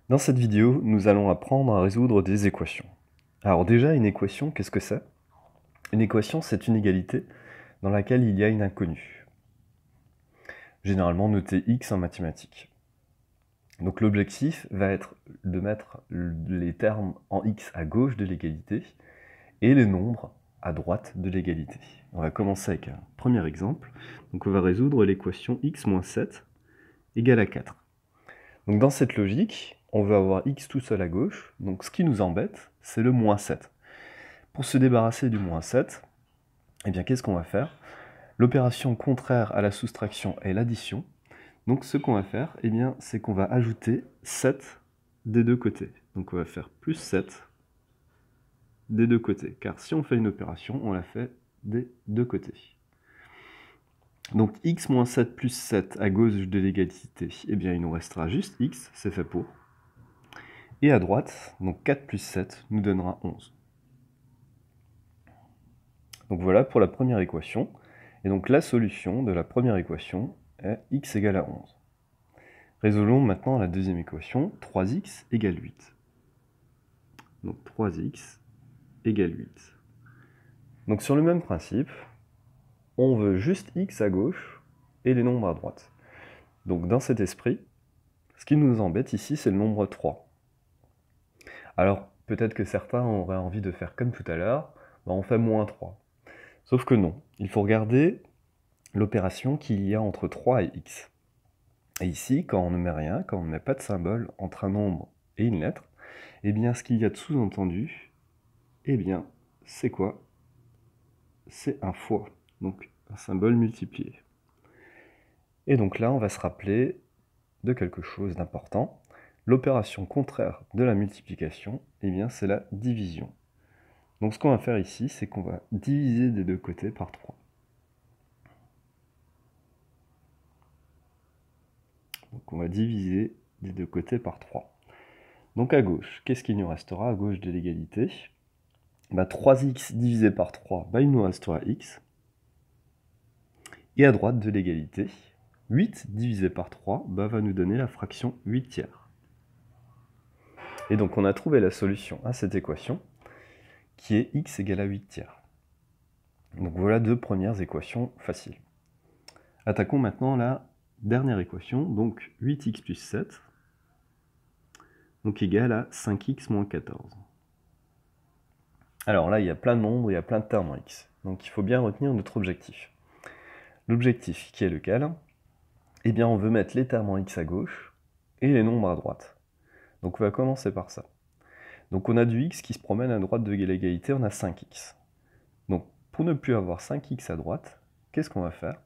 Dans cette vidéo, nous allons apprendre à résoudre des équations. Alors déjà, une équation, qu'est-ce que c'est? Une équation, c'est une égalité dans laquelle il y a une inconnue, généralement notée x en mathématiques. Donc l'objectif va être de mettre les termes en x à gauche de l'égalité et les nombres à droite de l'égalité. On va commencer avec un premier exemple. Donc on va résoudre l'équation x moins 7 égale à 4. Donc dans cette logique, on veut avoir x tout seul à gauche, donc ce qui nous embête, c'est le moins 7. Pour se débarrasser du moins 7, eh bien qu'est-ce qu'on va faire? L'opération contraire à la soustraction est l'addition. Donc ce qu'on va faire, eh bien, c'est qu'on va ajouter 7 des deux côtés. Donc on va faire plus 7 des deux côtés, car si on fait une opération, on la fait des deux côtés. Donc x moins 7 plus 7 à gauche de l'égalité, eh bien il nous restera juste x, c'est fait pour. Et à droite, donc 4 plus 7 nous donnera 11. Donc voilà pour la première équation. Et donc la solution de la première équation est x égale à 11. Résolvons maintenant la deuxième équation, 3x égale 8. Donc 3x égale 8. Donc sur le même principe, on veut juste x à gauche et les nombres à droite. Donc dans cet esprit, ce qui nous embête ici, c'est le nombre 3. Alors peut-être que certains auraient envie de faire comme tout à l'heure, on fait moins 3. Sauf que non, il faut regarder l'opération qu'il y a entre 3 et x. Et ici, quand on ne met rien, quand on ne met pas de symbole entre un nombre et une lettre, eh bien ce qu'il y a de sous-entendu, eh bien c'est quoi? C'est un fois, donc un symbole multiplié. Et donc là, on va se rappeler de quelque chose d'important. L'opération contraire de la multiplication, eh bien c'est la division. Donc ce qu'on va faire ici, c'est qu'on va diviser des deux côtés par 3. Donc on va diviser des deux côtés par 3. Donc à gauche, qu'est-ce qu'il nous restera à gauche de l'égalité? 3x divisé par 3, il nous restera x. Et à droite de l'égalité, 8 divisé par 3 va nous donner la fraction 8 tiers. Et donc on a trouvé la solution à cette équation, qui est x égale à 8 tiers. Donc voilà deux premières équations faciles. Attaquons maintenant la dernière équation, donc 8x plus 7, donc égal à 5x moins 14. Alors là, il y a plein de nombres, il y a plein de termes en x. Donc il faut bien retenir notre objectif. L'objectif qui est lequel? Eh bien on veut mettre les termes en x à gauche et les nombres à droite. Donc on va commencer par ça. Donc on a du x qui se promène à droite de l'égalité, on a 5x. Donc pour ne plus avoir 5x à droite, qu'est-ce qu'on va faire?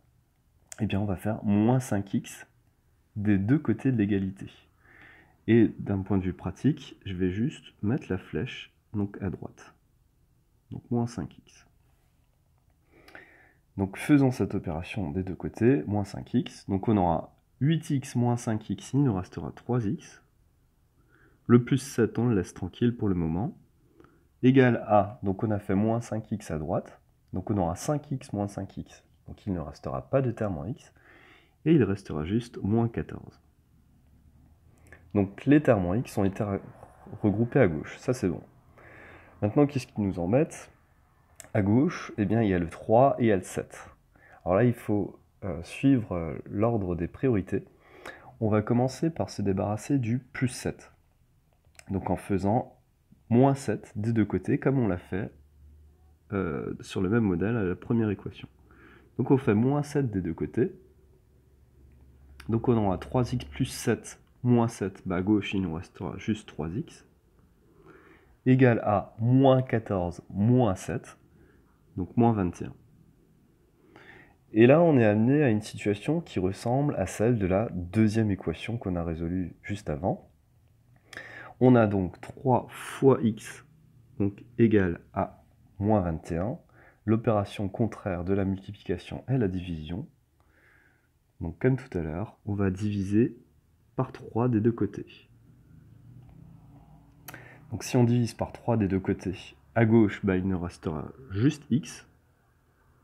Eh bien on va faire moins 5x des deux côtés de l'égalité. Et d'un point de vue pratique, je vais juste mettre la flèche donc à droite. Donc moins 5x. Donc faisons cette opération des deux côtés, moins 5x. Donc on aura 8x moins 5x, il nous restera 3x. Le plus 7, on le laisse tranquille pour le moment. Égal à, donc on a fait moins 5x à droite. Donc on aura 5x moins 5x. Donc il ne restera pas de terme en x. Et il restera juste moins 14. Donc les termes en x ont été regroupés à gauche. Ça c'est bon. Maintenant, qu'est-ce qui nous embête? À gauche, eh bien, il y a le 3 et il y a le 7. Alors là, il faut suivre l'ordre des priorités. On va commencer par se débarrasser du plus 7. Donc en faisant moins 7 des deux côtés, comme on l'a fait sur le même modèle à la première équation. Donc on fait moins 7 des deux côtés. Donc on aura 3x plus 7 moins 7. À gauche, il nous restera juste 3x. Égal à moins 14 moins 7. Donc moins 21. Et là, on est amené à une situation qui ressemble à celle de la deuxième équation qu'on a résolue juste avant. On a donc 3 fois x donc égale à moins 21. L'opération contraire de la multiplication est la division. Donc comme tout à l'heure, on va diviser par 3 des deux côtés. Donc si on divise par 3 des deux côtés, à gauche, il nous restera juste x.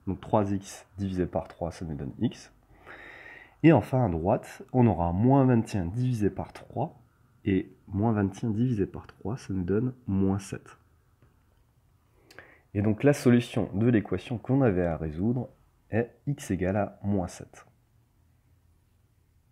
Donc 3x divisé par 3, ça nous donne x. Et enfin, à droite, on aura moins 21 divisé par 3. Et moins 21 divisé par 3, ça nous donne moins 7. Et donc la solution de l'équation qu'on avait à résoudre est x égale à moins 7.